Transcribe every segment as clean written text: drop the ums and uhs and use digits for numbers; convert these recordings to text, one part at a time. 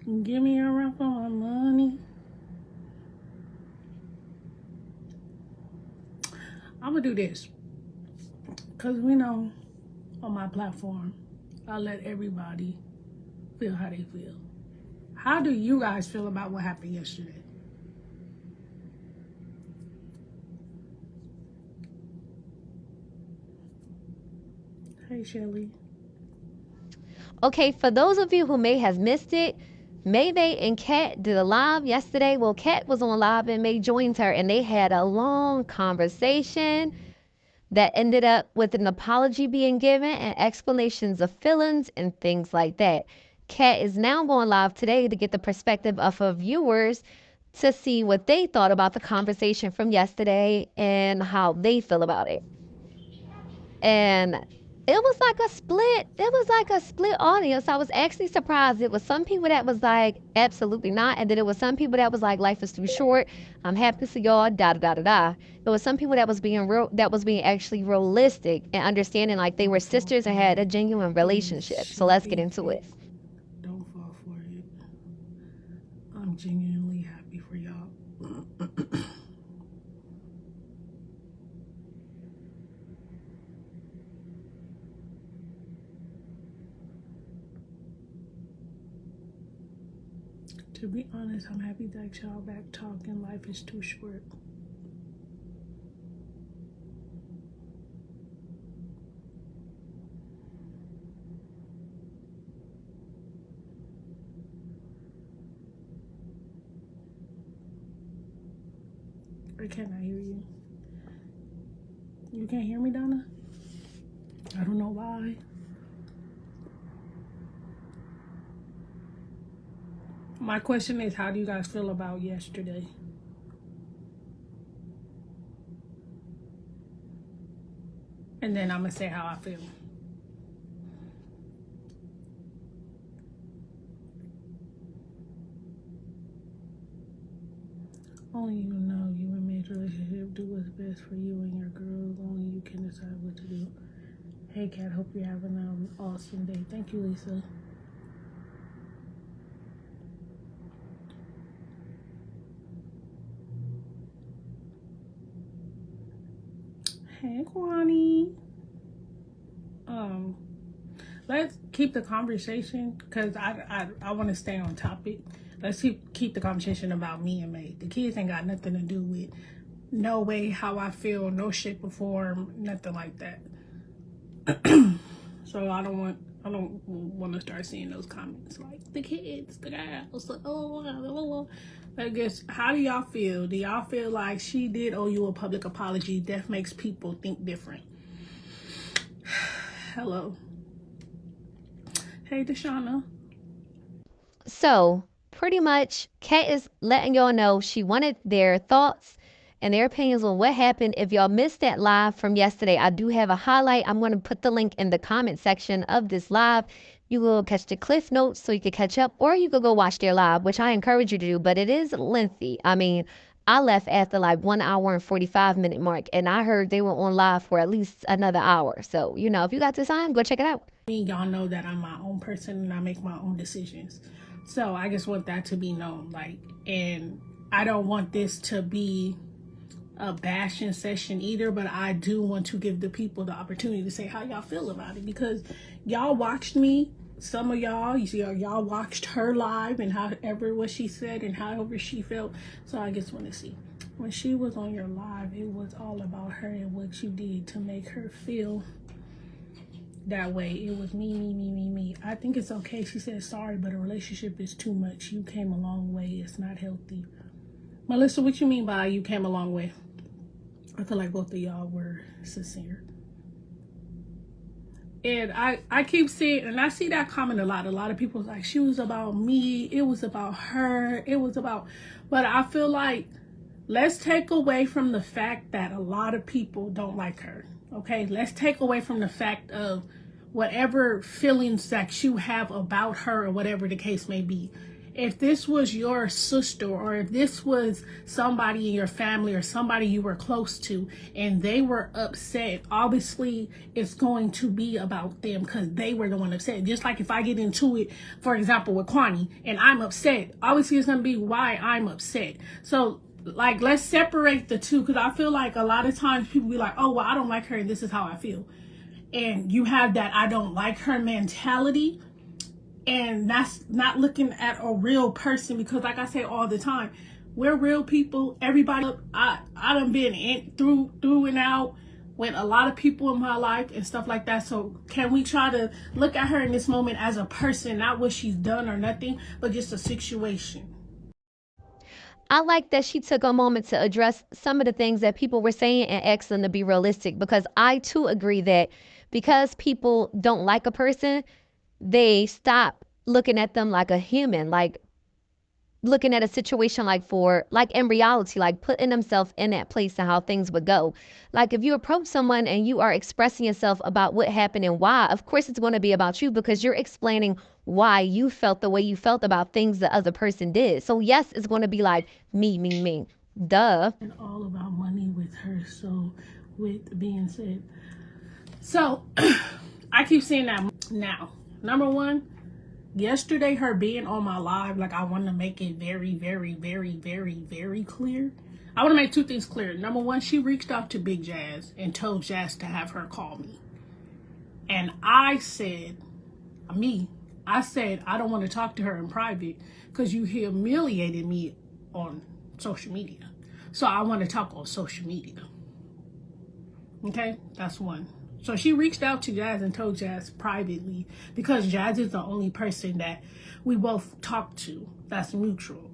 Give me a run for my money. I'm gonna do this because we know on my platform I let everybody feel how they feel. How do you guys feel about what happened yesterday? Hey, Shelly. Okay, for those of you who may have missed it, Maybae and Kat did a live yesterday. Well, Kat was on live and May joined her, and they had a long conversation that ended up with an apology being given and explanations of feelings and things like that. Kat is now going live today to get the perspective of her viewers to see what they thought about the conversation from yesterday and how they feel about it. And it was like a split audience. I was actually surprised. It was some people that was like absolutely not, and then it was some people that was like life is too short, I'm happy to see y'all, da da da da da. There was some people that was being real, that was being actually realistic and understanding like they were sisters and had a genuine relationship. So let's get into it. Don't fall for it. I'm genuinely happy for y'all. To be honest, I'm happy that y'all back talking. Life is too short. I cannot hear you. You can't hear me, Donna? I don't know why. My question is, how do you guys feel about yesterday? And then I'm going to say how I feel. Only you know you and May's relationship. Do what's best for you and your girls. Only you can decide what to do. Hey, Kat, hope you're having an awesome day. Thank you, Lisa. Hey, Kwani. Let's keep the conversation because I want to stay on topic. Let's keep the conversation about me and May. The kids ain't got nothing to do with no way how I feel, no shape or form, nothing like that. So I don't want to start seeing those comments like the kids, the girls, like, oh. I guess, how do y'all feel? Do y'all feel like she did owe you a public apology? Death makes people think different. Hello. Hey, Deshauna. So pretty much, Kat is letting y'all know she wanted their thoughts and their opinions on what happened. If y'all missed that live from yesterday, I do have a highlight. I'm going to put the link in the comment section of this live. You will catch the cliff notes so you can catch up, or you could go watch their live, which I encourage you to do, but it is lengthy. I mean, I left after like 1 hour and 45-minute mark, and I heard they were on live for at least another hour. So, you know, if you got the time, go check it out. Y'all know that I'm my own person and I make my own decisions. So I just want that to be known. Like, and I don't want this to be a bashing session either, but I do want to give the people the opportunity to say how y'all feel about it, because y'all watched me. Some of y'all, you see, y'all watched her live and however what she said and however she felt. So I just want to see, when she was on your live, it was all about her and what you did to make her feel that way. It was me. I think it's okay. She said sorry, but a relationship is too much. You came a long way. It's not healthy. Melissa, what you mean by you came a long way? I feel like both of y'all were sincere. And I keep seeing, and I see that comment a lot. A lot of people like, she was about me. It was about her. It was about, but I feel like, let's take away from the fact that a lot of people don't like her. Okay, let's take away from the fact of whatever feelings that you have about her or whatever the case may be. if this was your sister, or if this was somebody in your family or somebody you were close to and they were upset, obviously it's going to be about them because they were the one upset. Just like if I get into it, for example, with Kwani and I'm upset, obviously it's going to be why I'm upset. So like, let's separate the two, because I feel like a lot of times people be like, oh, well, I don't like her and this is how I feel. And you have that I don't like her mentality, and that's not looking at a real person. Because like I say all the time, we're real people. Everybody, I done been through and out with a lot of people in my life and stuff like that. So can we try to look at her in this moment as a person, not what she's done or nothing, but just a situation. I like that she took a moment to address some of the things that people were saying and ask them to be realistic, because I too agree that because people don't like a person, they stop looking at them like a human, like looking at a situation like in reality, like putting themselves in that place and how things would go. Like if you approach someone and you are expressing yourself about what happened and why, of course it's going to be about you because you're explaining why you felt the way you felt about things the other person did. So yes, it's going to be like me. Duh. And all about money with her. So with being said, so I keep saying that now. Number one, yesterday her being on my live, like I want to make it very, very, very, very, very clear. I want to make two things clear. Number one, she reached out to Big Jazz and told Jazz to have her call me. And I said, I don't want to talk to her in private because you humiliated me on social media. So I want to talk on social media. Okay, that's one. So she reached out to Jazz and told Jazz privately, because Jazz is the only person that we both talk to that's neutral.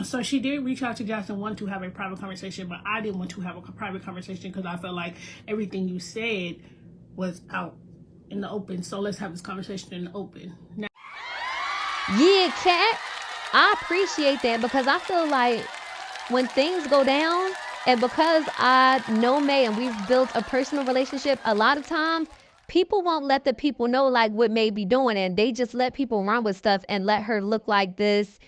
So she did reach out to Jazz and want to have a private conversation, but I didn't want to have a private conversation because I felt like everything you said was out in the open. So let's have this conversation in the open. Now, Yeah, Kat, I appreciate that because I feel like when things go down, and because I know May and we've built a personal relationship, a lot of times people won't let the people know like what May be doing, and they just let people run with stuff and let her look like this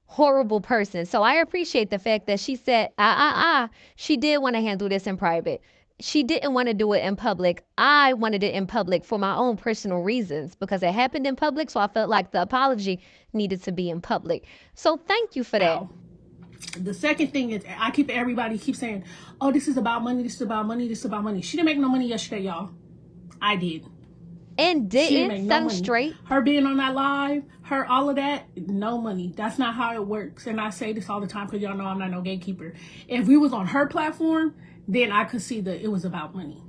horrible person. So I appreciate the fact that she said, she did want to handle this in private. She didn't want to do it in public. I wanted it in public for my own personal reasons because it happened in public. So I felt like the apology needed to be in public. So thank you for that. the second thing is, everybody keeps saying, oh, this is about money, this is about money, this is about money. She didn't make no money yesterday, y'all. I did. And She didn't make no sound money. straight. Her being on that live, her all of that, no money. That's not how it works. And I say this all the time because y'all know I'm not no gatekeeper. If we was on her platform, then I could see that it was about money.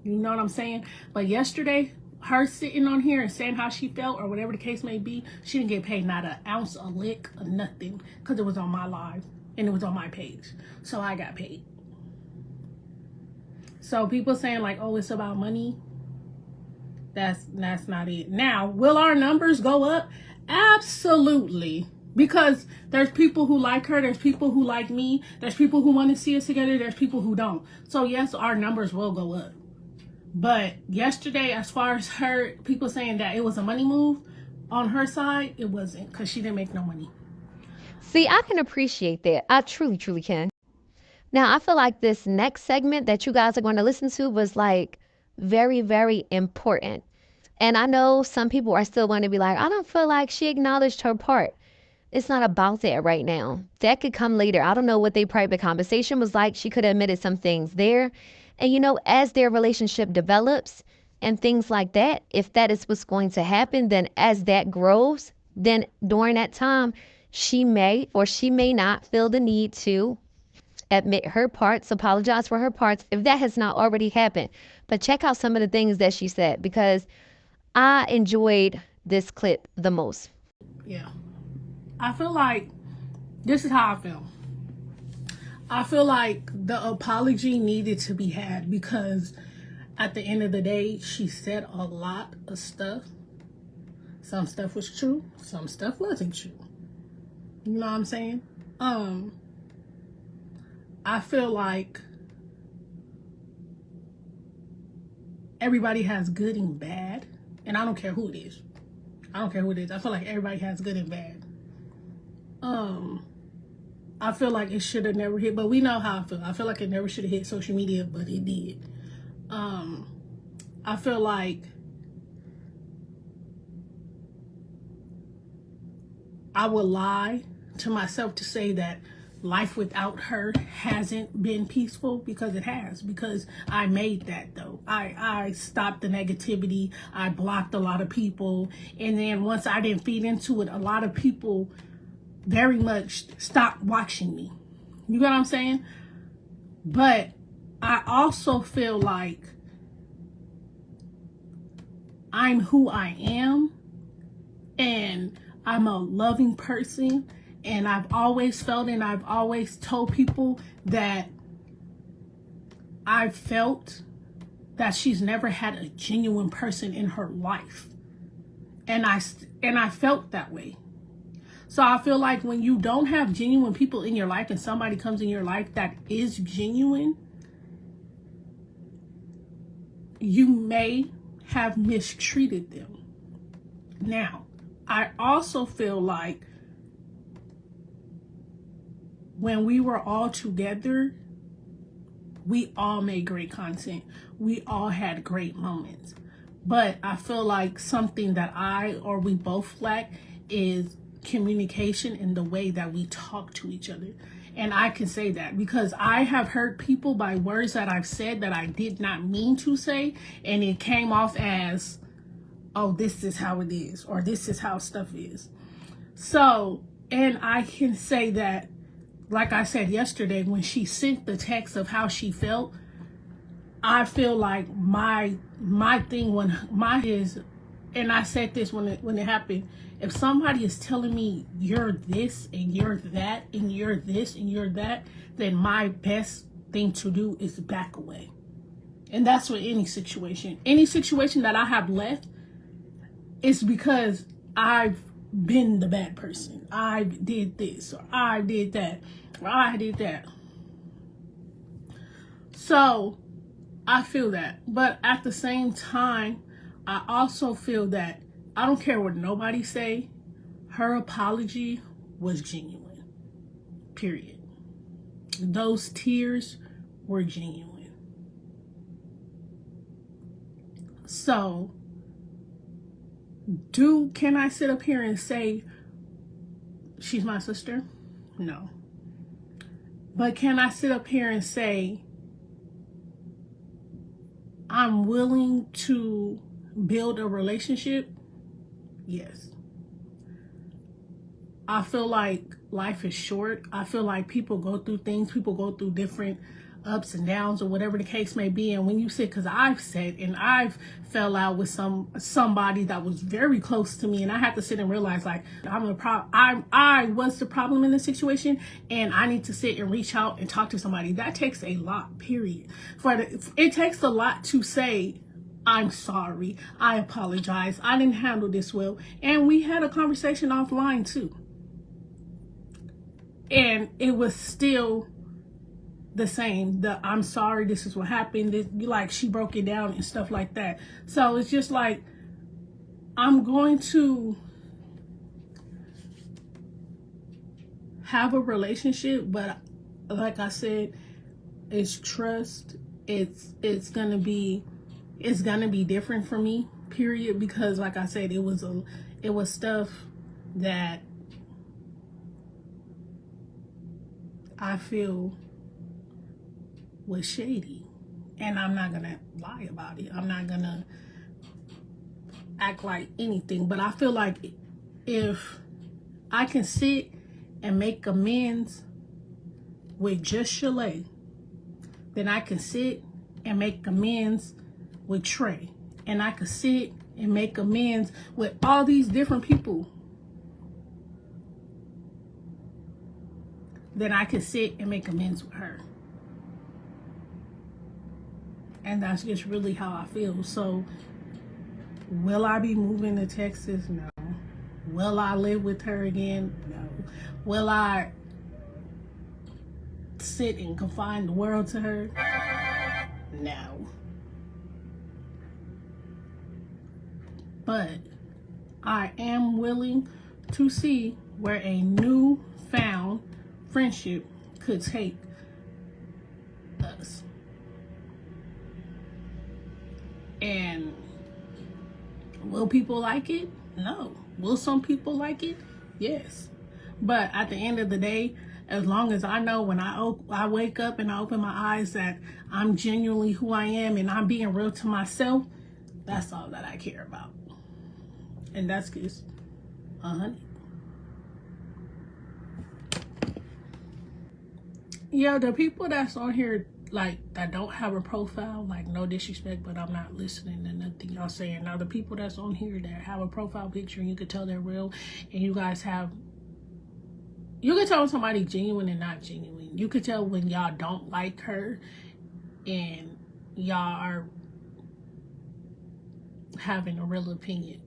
You know what I'm saying? But yesterday, her sitting on here and saying how she felt or whatever the case may be, she didn't get paid not an ounce, a lick, or nothing, because it was on my live and it was on my page. So I got paid. So people saying like, oh, it's about money. That's not it. Now, will our numbers go up? Absolutely. Because there's people who like her, there's people who like me, there's people who want to see us together, there's people who don't. So yes, our numbers will go up. But yesterday, as far as her, people saying that it was a money move, on her side, it wasn't, because she didn't make no money. See, I can appreciate that. I truly can. Now, I feel like this next segment that you guys are going to listen to was like very important. And I know some people are still going to be like, I don't feel like she acknowledged her part. It's not about that right now. That could come later. I don't know what their private conversation was like. She could have admitted some things there. And you know, as their relationship develops and things like that, if that is what's going to happen, then as that grows, then during that time, she may or she may not feel the need to admit her parts, apologize for her parts, if that has not already happened. But check out some of the things that she said, because I enjoyed this clip the most. Yeah. I feel like this is how I feel. I feel like the apology needed to be had, because at the end of the day, she said a lot of stuff. Some stuff was true, some stuff wasn't true. You know what I'm saying? I feel like everybody has good and bad, and I don't care who it is. I don't care who it is. I feel like everybody has good and bad. I feel like it should have never hit, but we know how I feel. I feel like it never should have hit social media, but it did. I feel like I would lie to myself to say that life without her hasn't been peaceful, because it has, because I made that though. I stopped the negativity. I blocked a lot of people. And then once I didn't feed into it, a lot of people very much stopped watching me. You know what I'm saying? But I also feel like I'm who I am, and I'm a loving person, and I've always felt, and I've always told people that I felt that she's never had a genuine person in her life. And I felt that way. So I feel like when you don't have genuine people in your life and somebody comes in your life that is genuine, you may have mistreated them. Now, I also feel like when we were all together, we all made great content. We all had great moments. But I feel like something that we both lack is communication in the way that we talk to each other. And I can say that because I have hurt people by words that I've said that I did not mean to say, and it came off as, oh, this is how it is, or this is how stuff is. So, and I can say that, like I said yesterday, when she sent the text of how she felt, I feel like my thing is, and I said this when it happened, if somebody is telling me you're this and you're that and you're this and you're that, then my best thing to do is back away. And that's with any situation that I have left, it's because I've been the bad person. I did this, or I did that, or I did that. So I feel that. But at the same time, I also feel that I don't care what nobody say, her apology was genuine. Period. Those tears were genuine. So, can I sit up here and say she's my sister? No. But can I sit up here and say I'm willing to build a relationship? Yes. I feel like life is short. I feel like people go through things. People go through different ups and downs, or whatever the case may be. And when you sit, because I've said, and I've fell out with somebody that was very close to me, and I had to sit and realize, like, I was the problem in the situation, and I need to sit and reach out and talk to somebody. That takes a lot. Period. It takes a lot to say, I'm sorry, I apologize, I didn't handle this well, and we had a conversation offline too, and it was still the same. I'm sorry, this is what happened. Like, she broke it down and stuff like that. So it's just like, I'm going to have a relationship, but like I said, it's trust. It's gonna be different for me, period, because like I said, it was stuff that I feel was shady, and I'm not gonna lie about it. I'm not gonna act like anything, but I feel like if I can sit and make amends with just Shalay, then I can sit and make amends with Trey, and I could sit and make amends with all these different people. Then I can sit and make amends with her. And that's just really how I feel. So, will I be moving to Texas? No. Will I live with her again? No. Will I sit and confine the world to her? No. But I am willing to see where a new found friendship could take us. And will people like it? No. Will some people like it? Yes. But at the end of the day, as long as I know when I wake up and I open my eyes that I'm genuinely who I am and I'm being real to myself, that's all that I care about. And that's just 100. Yeah, the people that's on here, like, that don't have a profile, like, no disrespect, but I'm not listening to nothing y'all saying. Now, the people that's on here that have a profile picture and you can tell they're real, and you guys have, you can tell when somebody's genuine and not genuine. You can tell when y'all don't like her and y'all are having a real opinion.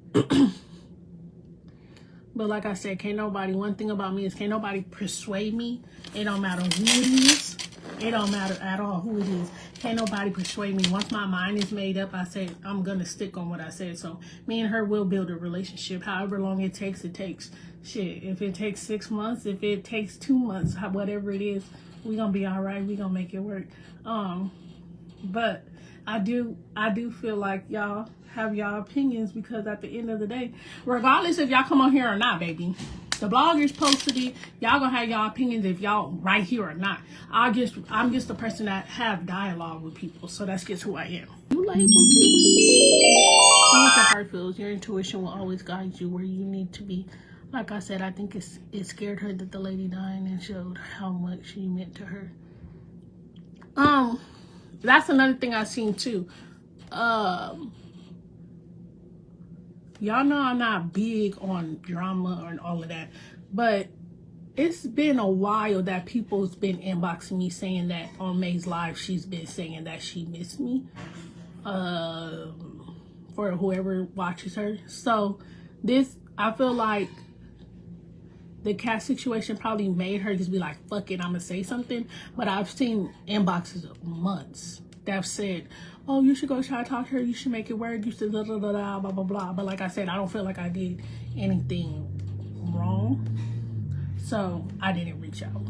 But like I said, one thing about me is can't nobody persuade me. It don't matter who it is. It don't matter at all who it is. Can't nobody persuade me. Once my mind is made up, I say I'm going to stick on what I said. So me and her will build a relationship. However long it takes, it takes. Shit, if it takes 6 months, if it takes 2 months, whatever it is, we going to be all right. We going to make it work. But I do feel like y'all have y'all opinions, because at the end of the day, regardless if y'all come on here or not, baby, the bloggers posted it, y'all gonna have y'all opinions if y'all right here or not. I'm just a person that have dialogue with people, so that's just who I am. You label people. Do what your heart feels. Your intuition will always guide you where you need to be. Like I said, I think it scared her that the lady died and showed how much she meant to her. That's another thing I've seen too. Y'all know I'm not big on drama and all of that, but it's been a while that people's been inboxing me saying that on May's live she's been saying that she missed me, for whoever watches her. So I feel like the Kat situation probably made her just be like, fuck it, I'm gonna say something. But I've seen inboxes of months that have said, oh, you should go try to talk to her, you should make it work, you should blah, blah, blah, blah, blah, blah, blah. But like I said, I don't feel like I did anything wrong, so I didn't reach out.